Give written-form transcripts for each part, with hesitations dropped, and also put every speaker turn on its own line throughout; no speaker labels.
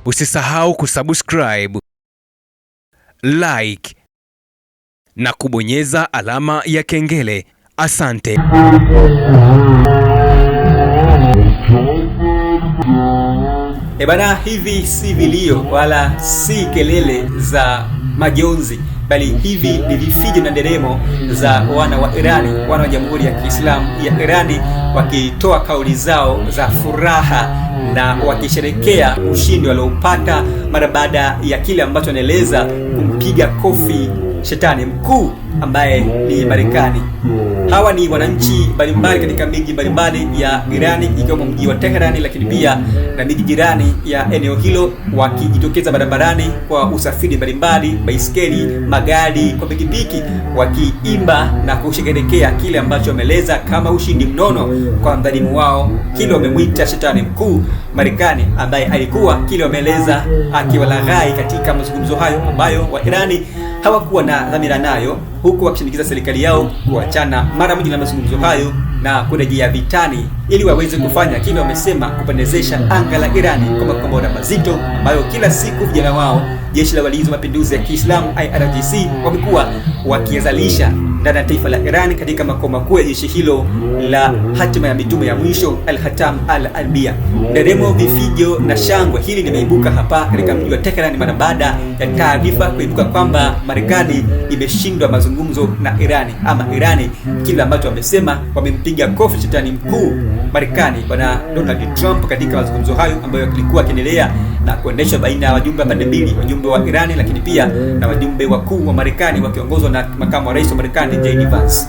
Usisahau kusubscribe, like na kubonyeza alama ya kengele. Asante.
Bana, hivi si vilio wala si kelele za majonzi, bali hivi ni vifijo na nderemo za wana wa Irani, wana wa Jamhuri ya Kiislamu ya Irani, wakitoa kauli zao za furaha na wakisherekea ushindi waliopata mara baada ya kile ambacho anaeleza kumpiga kofi shetani mkuu ambaye ni Marekani. Hawa ni wananchi mbalimbali katika miji mbalimbali ya Irani, ikiwemo mji wa Tehran, lakini pia na miji jirani ya eneo hilo, wakijitokeza barabarani kwa usafiri mbalimbali, baiskeli, magari, kwa pikipiki, wakiimba na kusherehekea kile ambacho wameleza kama ushindi mnono kwa mdhalimu wao, kile wamemwita shetani mkuu Marekani, ambaye alikuwa kile wameleza akiwalaghai katika mazungumzo hayo ambayo wa Irani hawakuwa na dhamira nayo, huku wakishinikiza serikali yao kuachana mara moja na mazungumzo hayo na kurejea vitani ili waweze kufanya kile wamesema kupendezesha anga la Irani kwa makombora mazito ambayo kila siku vijana wao jeshi la walinzi wa mapinduzi ya Kiislamu IRGC wamekuwa wakizalisha ndani ya taifa la Irani katika makao makuu ya jeshi hilo la hatima ya mitume ya mwisho Al-Hatam Al-Albia. Nderemo, vifijo na shangwe hili limeibuka hapa katika mji wa Tehran mara baada ya taarifa kuibuka kwamba Marekani imeshindwa mazungumzo na Irani, ama Irani kile ambacho wamesema wamempiga kofi shetani mkuu Marekani bwana Donald Trump katika mazungumzo hayo ambayo yalikuwa yakiendelea na kuendeshwa baina ya wajumbe pande mbili, wajumbe wa Irani lakini pia na wajumbe wakuu wa Marekani wakiongozwa na makamu wa rais wa Marekani JD Vance.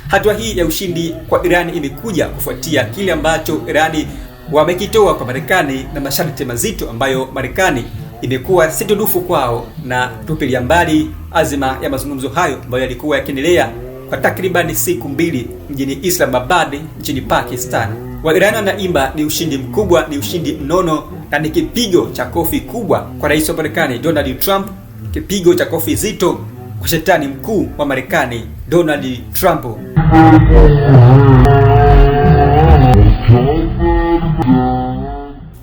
Hatua hii ya ushindi kwa Irani imekuja kufuatia kile ambacho Irani wamekitoa kwa Marekani na masharti mazito ambayo Marekani imekuwa si tudufu kwao, na tupilia mbali azima ya mazungumzo hayo ambayo yalikuwa yakiendelea kwa takriban siku mbili mjini Islamabad nchini Pakistan. Wa Irani wanaimba ni ushindi mkubwa, ni ushindi mnono, na ni kipigo cha kofi kubwa kwa rais wa Marekani Donald Trump, kipigo cha kofi zito kwa shetani mkuu wa Marekani Donald Trump.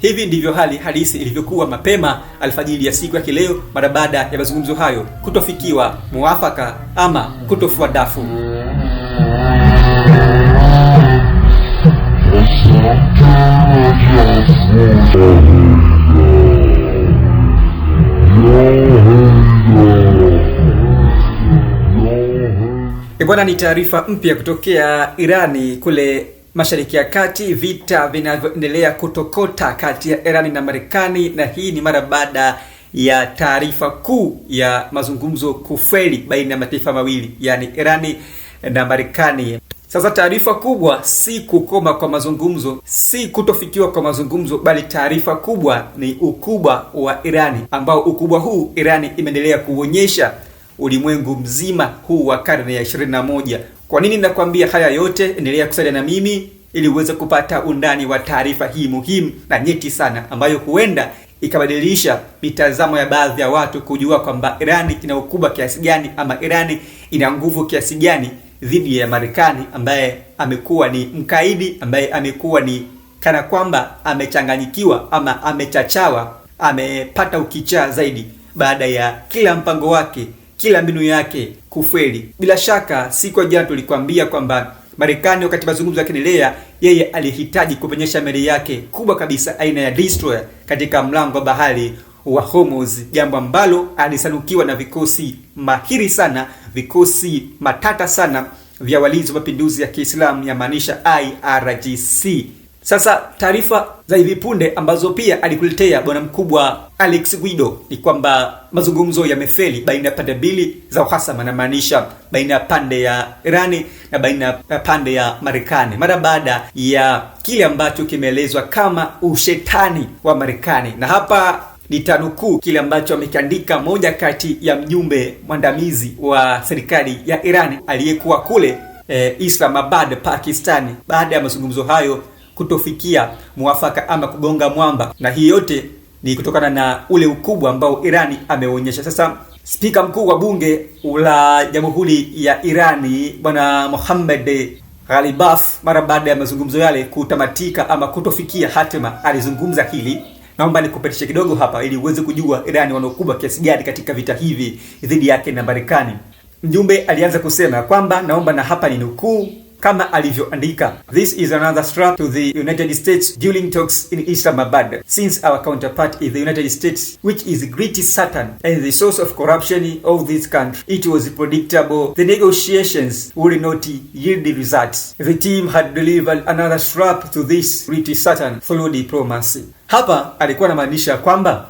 Hivi ndivyo hali halisi ilivyokuwa mapema alfajiri ya siku ya leo mara baada ya mazungumzo hayo kutofikiwa muafaka ama kutofua dafu. Bwana, ni taarifa mpya kutokea Irani kule Mashariki ya Kati, vita vinavyoendelea kutokota kati ya Irani na Marekani, na hii ni mara baada ya taarifa kuu ya mazungumzo kufeli baina ya mataifa mawili, yani Irani na Marekani. Sasa taarifa kubwa si kukoma kwa mazungumzo, si kutofikiwa kwa mazungumzo, bali taarifa kubwa ni ukubwa wa Irani, ambao ukubwa huu Irani imeendelea kuonyesha ulimwengu mzima huu wa karne ya 21. Kwa nini nakwambia haya yote? Endelea kusalia na mimi ili uweze kupata undani wa taarifa hii muhimu na nyeti sana, ambayo huenda ikabadilisha mitazamo ya baadhi ya watu kujua kwamba Irani ina ukubwa kiasi gani, ama Irani ina nguvu kiasi gani dhidi ya Marekani, ambaye amekuwa ni mkaidi, ambaye amekuwa ni kana kwamba amechanganyikiwa ama amechachawa, amepata ukichaa zaidi baada ya kila mpango wake, kila mbinu yake kufeli. Bila shaka siku ya jana tulikwambia kwamba Marekani wakati mazungumzo yakiendelea, yeye alihitaji kupenyesha meli yake kubwa kabisa aina ya destroyer katika mlango wa bahari wa Hormuz, jambo ambalo alisanukiwa na vikosi mahiri sana, vikosi matata sana vya walinzi wa mapinduzi ya Kiislamu, yamaanisha IRGC. Sasa taarifa za hivi punde ambazo pia alikuletea bwana mkubwa Alex Guido ni kwamba mazungumzo yamefeli baina ya pande mbili za uhasama, na maanisha baina ya pande ya Irani na baina ya pande ya Marekani, mara baada ya kile ambacho kimeelezwa kama ushetani wa Marekani. Na hapa nitanukuu kile ambacho amekiandika moja kati ya mjumbe mwandamizi wa serikali ya Irani aliyekuwa kule Islamabad, Pakistan, baada ya mazungumzo hayo kutofikia muafaka ama kugonga mwamba. Na hii yote ni kutokana na ule ukubwa ambao Irani ameonyesha. Sasa Spika mkuu wa bunge la Jamhuri ya Irani Bwana Mohammad Ghalibaf, mara baada ya mazungumzo yale kutamatika ama kutofikia hatima, alizungumza hili. Naomba nikupitishe kidogo hapa ili uweze kujua Irani wanaokubwa kiasi gani katika vita hivi dhidi yake na Marekani. Mjumbe alianza kusema kwamba, naomba na hapa ni nukuu kama alivyoandika, "This is another strap to the United States during talks in Islamabad, since our counterpart is the United States, which is great Satan and the source of corruption of this country. It was predictable the negotiations would not yield results. The team had delivered another strap to this great Satan through diplomacy." Hapa alikuwa anamaanisha kwamba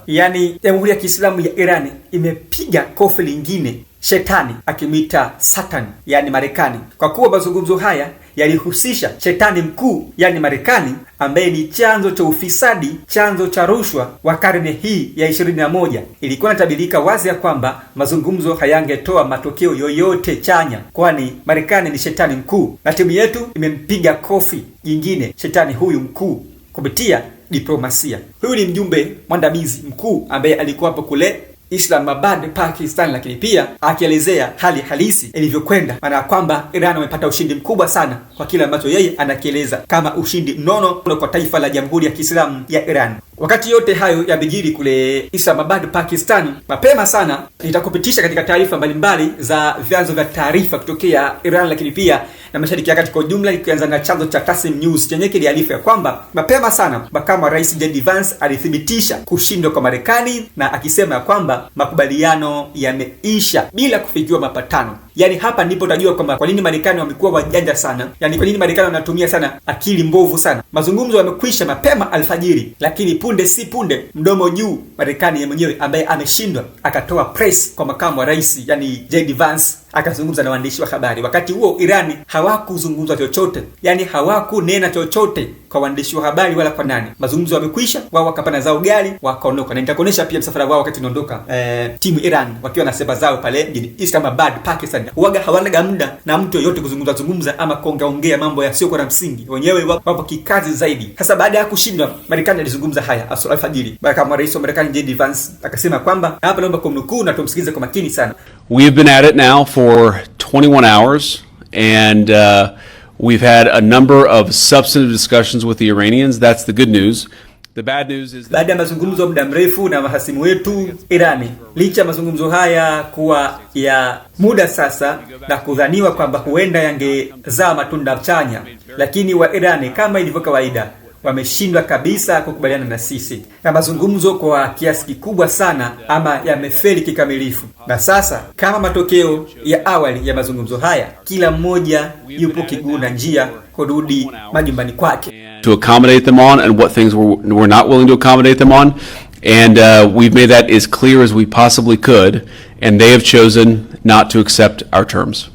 Jamhuri ya Kiislamu ya Irani imepiga kofi lingine shetani, akimwita Satan, Marekani, kwa kuwa mazungumzo haya yalihusisha shetani mkuu, Marekani, ambaye ni chanzo cha ufisadi, chanzo cha rushwa wa karne hii ya 21. Ilikuwa inatabirika wazi ya kwamba mazungumzo hayangetoa matokeo yoyote chanya, kwani Marekani ni shetani mkuu, na timu yetu imempiga kofi jingine shetani huyu mkuu kupitia diplomasia. Huyu ni mjumbe mwandamizi mkuu ambaye alikuwa hapo kule Islamabad, Pakistan, lakini pia akielezea hali halisi ilivyokwenda, maana kwamba Iran wamepata ushindi mkubwa sana kwa kile ambacho yeye anakieleza kama ushindi mnono kwa taifa la Jamhuri ya Kiislamu ya Iran. Wakati yote hayo yamejiri kule Islamabad, Pakistan, mapema sana nitakupitisha katika taarifa mbalimbali za vyanzo vya taarifa kutokea Iran, lakini pia na Mashariki ya Kati kwa jumla, ikianza na chanzo cha Tasnim News chenye kiliarifu ya kwamba mapema sana makamu wa rais JD Vance alithibitisha kushindwa kwa Marekani, na akisema ya kwamba makubaliano yameisha bila kufikiwa mapatano. Hapa ndipo utajua kwamba kwa nini Marekani wamekuwa wajanja sana, kwa nini Marekani wanatumia sana akili mbovu sana. Mazungumzo yamekwisha mapema alfajiri, lakini punde si punde, mdomo juu, Marekani mwenyewe ambaye ameshindwa akatoa press kwa makamu wa rais JD Vance, akazungumza na waandishi wa habari. Wakati huo Irani hawakuzungumza chochote, hawakunena chochote kwa waandishi wa habari wala kwa nani. Mazungumzo yamekwisha, wao wakapana zao gari wakaondoka, na nitakuonesha pia msafara wao wakati unaondoka, timu Iran wakiwa na seba zao pale mjini Islamabad, Pakistan. Huaga hawana muda na mtu yoyote kuzungumza ama kuongea mambo yasiyo na msingi, wenyewe wapo kikazi zaidi. Sasa baada ya kushindwa, Marekani alizungumza haya alfajiri. Kama rais wa Marekani JD Vance akasema kwamba, hapa naomba kumnukuu na tumsikilize kwa makini sana.
"We've been at it now for 21 hours and we've had a number of substantive discussions with the Iranians. That's the good news. The bad news is..."
Baada ya mazungumzo muda mrefu na mahasimu wetu Irani, licha mazungumzo haya kuwa ya muda sasa na kudhaniwa kwamba huenda yangezaa matunda chanya, lakini wa Irani kama ilivyo kawaida wameshindwa kabisa kukubaliana na sisi, na mazungumzo kwa kiasi kikubwa sana ama yamefeli kikamilifu. Na sasa kama matokeo ya awali ya mazungumzo haya, kila mmoja yupo kiguu na njia kurudi majumbani kwake,
to accommodate them on, and what things we're not willing to accommodate them on, and we've made that as clear as we possibly could, and they have chosen not to accept our terms.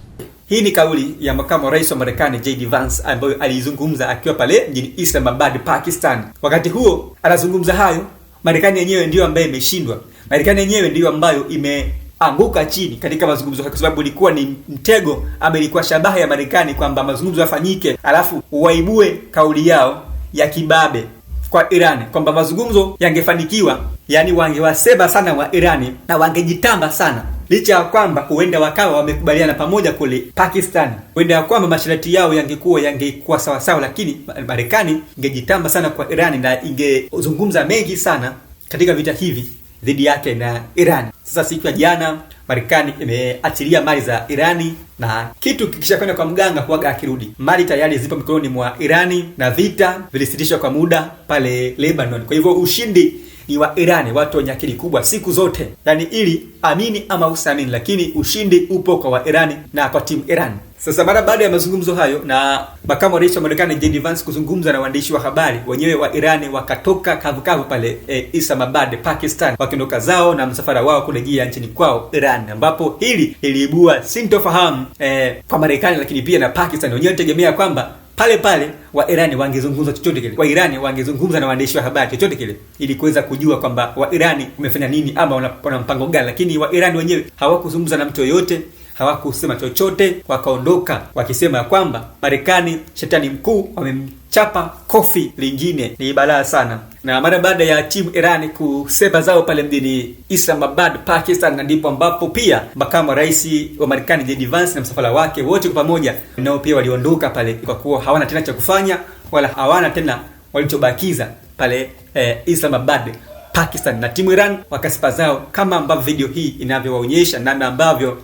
Hii ni kauli ya makamu wa rais wa Marekani JD Vance ambayo alizungumza akiwa pale mjini Islamabad, Pakistan. Wakati huo anazungumza hayo, Marekani yenyewe ndiyo ambaye imeshindwa. Marekani yenyewe ndiyo ambayo imeanguka chini katika mazungumzo kwa sababu ilikuwa ni mtego ama ilikuwa shabaha ya Marekani kwamba mazungumzo yafanyike alafu waibue kauli yao ya kibabe kwa Irani kwamba mazungumzo yangefanikiwa, wangewaseba sana wa Irani na wangejitamba sana, licha ya kwamba huenda wakawa wamekubaliana pamoja kule Pakistan, huenda ya kwamba masharti yao yangekuwa sawa sawa, lakini Marekani ingejitamba sana kwa Irani na ingezungumza mengi sana katika vita hivi dhidi yake na Irani. Sasa siku ya jana Marekani imeachilia mali za Irani, na kitu kikishakwenda kwa mganga huaga akirudi. Mali tayari zipo mikononi mwa Irani na vita vilisitishwa kwa muda pale Lebanon. Kwa hivyo ushindi ni wa Irani, watu wenye akili kubwa siku zote, ili amini ama usamini, lakini ushindi upo kwa wa Irani na kwa timu Irani. Sasa baada ya mazungumzo hayo na makamu wa rais wa Marekani JD Vance kuzungumza na waandishi wa habari, wenyewe wa Irani wakatoka kavukavu pale Islamabad, Pakistan, wakiondoka zao na msafara wao kurejea nchini kwao Iran, ambapo hili liliibua sintofahamu kwa Marekani, lakini pia na Pakistan. Wenyewe tegemea kwamba pale wa Irani wangezungumza chochote kile, wa Irani wangezungumza na waandishi wa habari chochote kile ili kuweza kujua kwamba wa Irani umefanya nini ama wana mpango gani, lakini wa Irani wenyewe hawakuzungumza na mtu yoyote, hawakusema chochote, wakaondoka wakisema kwamba Marekani shetani mkuu chapa kofi lingine. Ni balaa sana. Na mara baada ya timu Iran kusema zao pale mjini Islamabad, Pakistan, na ndipo ambapo pia makamu wa rais wa Marekani JD Vance na msafara wake wote kwa pamoja nao pia waliondoka pale kwa kuwa hawana tena cha kufanya wala hawana tena walichobakiza pale Islamabad, Pakistan, na timu Iran wakasipa zao kama ambavyo video hii inavyowaonyesha namna ambavyo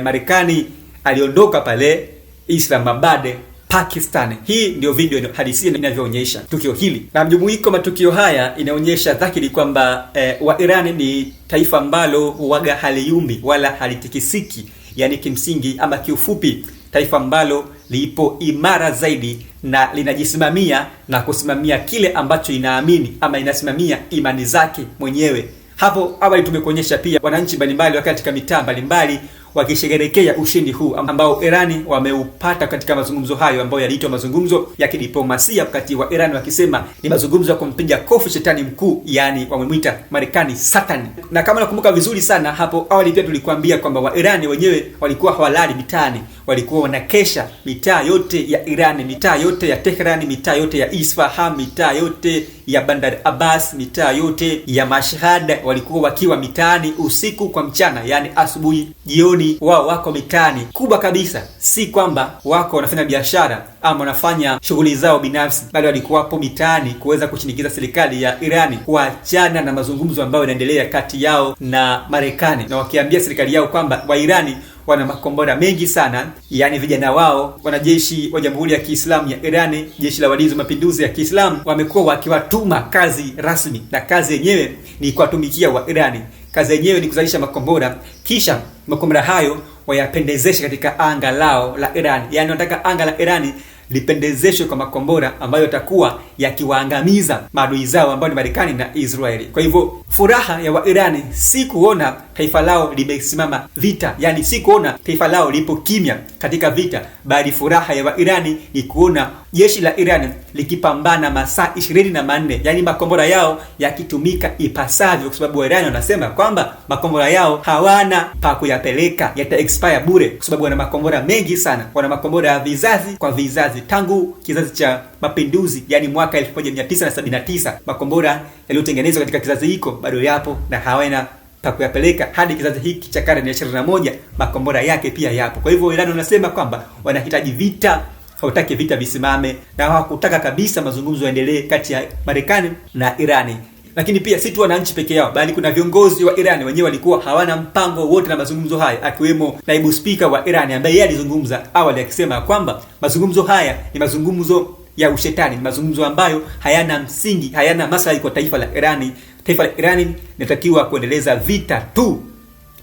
Marekani aliondoka pale Islamabad, Pakistan. Hii ndio video halisia inavyoonyesha tukio hili, na mjumuiko matukio haya inaonyesha dhahiri kwamba wa Iran ni taifa ambalo huaga haliyumbi wala halitikisiki, yani kimsingi ama kiufupi taifa ambalo lipo imara zaidi na linajisimamia na kusimamia kile ambacho inaamini ama inasimamia imani zake mwenyewe. Hapo awali tumekuonyesha pia wananchi mbalimbali katika mitaa mbalimbali wakisherehekea ushindi huu ambao Irani wameupata katika mazungumzo hayo ambayo yaliitwa mazungumzo ya kidiplomasia, wakati wa Irani wakisema ni mazungumzo ya kumpiga kofi shetani mkuu, yani wamemwita Marekani Satan. Na kama nakumbuka vizuri sana, hapo awali pia tulikuambia kwamba wa Irani wenyewe walikuwa hawalali mitaani, walikuwa wanakesha mitaa yote ya Irani, mitaa yote ya Tehran, mitaa yote ya Isfahan, mitaa yote ya Bandar Abbas, mitaa yote ya Mashhad, walikuwa wakiwa mitaani usiku kwa mchana, yani asubuhi jioni wao wako mitaani. Kubwa kabisa si kwamba wako wanafanya biashara ama wanafanya shughuli zao binafsi, bali walikuwa hapo mitaani kuweza kushinikiza serikali ya Irani kuachana na mazungumzo ambayo yanaendelea kati yao na Marekani, na wakiambia serikali yao kwamba wa Irani wana makombora mengi sana, yani vijana wao wanajeshi wa Jamhuri ya Kiislamu ya Irani, jeshi la walinzi wa mapinduzi ya Kiislamu, wamekuwa wakiwatuma kazi rasmi, na kazi yenyewe ni kuwatumikia wa Irani. Kazi yenyewe ni kuzalisha makombora, kisha makombora hayo wayapendezeshe katika anga lao la Iran. Yani wanataka anga la Irani lipendezeshwe kwa makombora ambayo yatakuwa yakiwaangamiza maadui zao ambao ni Marekani na Israeli. Kwa hivyo furaha ya Wairani si kuona taifa lao limesimama vita, yani si kuona taifa lao lipo kimya katika vita, bali furaha ya Wairani ni kuona jeshi la Irani likipambana masaa 24, yani makombora yao yakitumika ipasavyo, kwa sababu Wairani wanasema kwamba makombora yao hawana pa kuyapeleka, yata expire bure, kwa sababu wana makombora mengi sana. Wana makombora ya vizazi kwa vizazi, tangu kizazi cha mapinduzi, yani mwaka 1979 makombora yaliyotengenezwa katika kizazi hiko bado yapo na hawana pa kuyapeleka hadi kizazi hiki cha karne ya 21, makombora yake pia yapo. Kwa hivyo Iran wanasema kwamba wanahitaji vita, hawataki vita visimame, na hawakutaka kabisa mazungumzo yaendelee kati ya Marekani na Irani. Lakini pia si tu wananchi peke yao, bali kuna viongozi wa Irani wenyewe walikuwa hawana mpango wote na mazungumzo haya, akiwemo naibu spika wa Irani ambaye yeye alizungumza awali akisema kwamba mazungumzo haya ni mazungumzo ya ushetani, ni mazungumzo ambayo hayana msingi, hayana maslahi kwa taifa la Irani. Taifa la Irani linatakiwa kuendeleza vita tu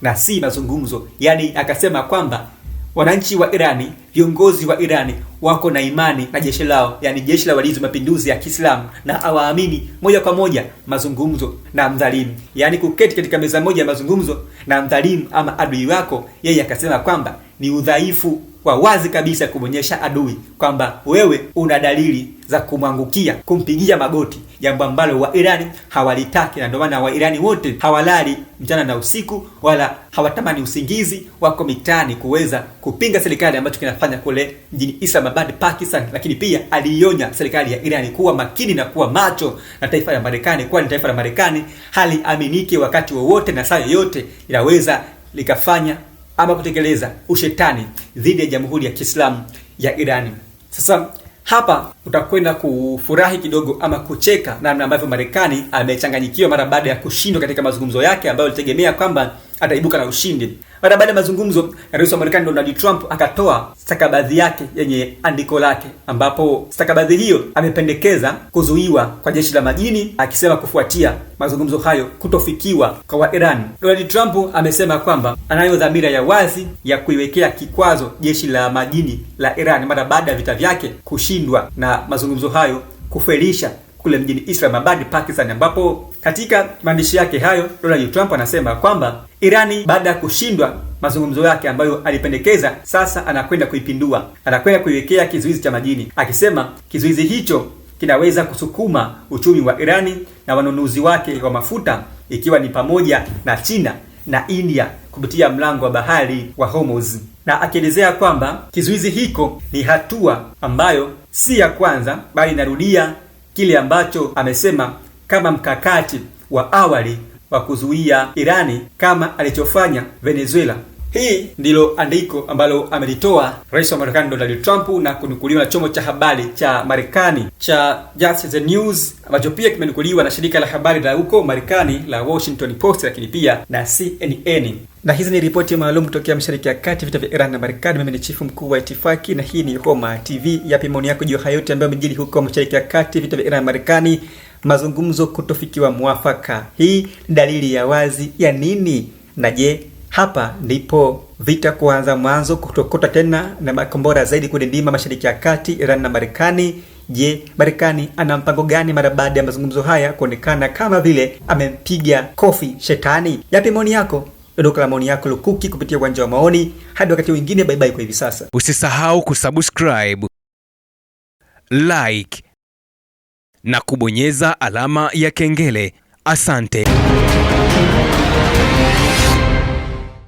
na si mazungumzo. Yani akasema kwamba wananchi wa Irani, viongozi wa Irani wako na imani na jeshi lao, yani jeshi la walinzi wa mapinduzi ya Kiislamu, na hawaamini moja kwa moja mazungumzo na mdhalimu, yani kuketi katika meza moja ya mazungumzo na mdhalimu ama adui wako. Yeye akasema kwamba ni udhaifu wa wazi kabisa kumonyesha adui kwamba wewe una dalili za kumwangukia, kumpigia magoti, jambo ambalo wa Irani hawalitaki. Na ndio maana wa Irani wote hawalali mchana na usiku, wala hawatamani usingizi, wako mitani kuweza kupinga serikali ambacho kinafanya kule mjini Islamabad, Pakistan. Lakini pia alionya serikali ya Irani kuwa makini na kuwa macho na taifa la Marekani, kwani taifa la Marekani haliaminiki wakati wowote na saa yoyote inaweza likafanya ama kutekeleza ushetani dhidi ya Jamhuri ya Kiislamu ya Irani. Sasa hapa utakwenda kufurahi kidogo ama kucheka namna ambavyo Marekani amechanganyikiwa mara baada ya kushindwa katika mazungumzo yake ambayo alitegemea kwamba ataibuka na ushindi. Mara baada ya mazungumzo, Rais wa Marekani Donald Trump akatoa stakabadhi yake yenye andiko lake, ambapo stakabadhi hiyo amependekeza kuzuiwa kwa jeshi la majini, akisema kufuatia mazungumzo hayo kutofikiwa kwa Iran. Donald Trump amesema kwamba anayo dhamira ya wazi ya kuiwekea kikwazo jeshi la majini la Iran mara baada ya vita vyake kushindwa na mazungumzo hayo kufelisha kule mjini Islamabad, Pakistan, ambapo katika maandishi yake hayo Donald Trump anasema kwamba Irani baada ya kushindwa mazungumzo yake ambayo alipendekeza, sasa anakwenda kuipindua, anakwenda kuiwekea kizuizi cha majini, akisema kizuizi hicho kinaweza kusukuma uchumi wa Irani na wanunuzi wake wa mafuta, ikiwa ni pamoja na China, na India kupitia mlango wa bahari wa Hormuz, na akielezea kwamba kizuizi hiko ni hatua ambayo si ya kwanza, bali inarudia kile ambacho amesema kama mkakati wa awali wa kuzuia Irani kama alichofanya Venezuela. Hii ndilo andiko ambalo amelitoa Rais wa Marekani Donald Trump na kunukuliwa na chombo cha habari cha Marekani cha Just the News, ambacho pia kimenukuliwa na shirika la habari la huko Marekani la Washington Post, lakini pia na CNN. Na hizi ni ripoti maalum kutokea Mashariki ya Kati, vita vya Iran na Marekani. Mimi ni chifu mkuu wa itifaki na hii ni Homa TV. Yapi maoni yako juu hayo yote ambayo yamejiri huko Mashariki ya Kati, vita vya Iran na Marekani, mazungumzo kutofikiwa mwafaka? Hii ni dalili ya wazi ya nini? Na je, hapa ndipo vita kuanza mwanzo, kutokota tena na makombora zaidi kudindima Mashariki ya Kati, Iran na Marekani? Je, Marekani ana mpango gani mara baada ya mazungumzo haya kuonekana kama vile amempiga kofi shetani? Yapi maoni yako? Dondoka la maoni yako lukuki kupitia uwanja wa maoni. Hadi wakati mwingine, bye bye kwa hivi sasa.
Usisahau kusubscribe, like na kubonyeza alama ya kengele. Asante.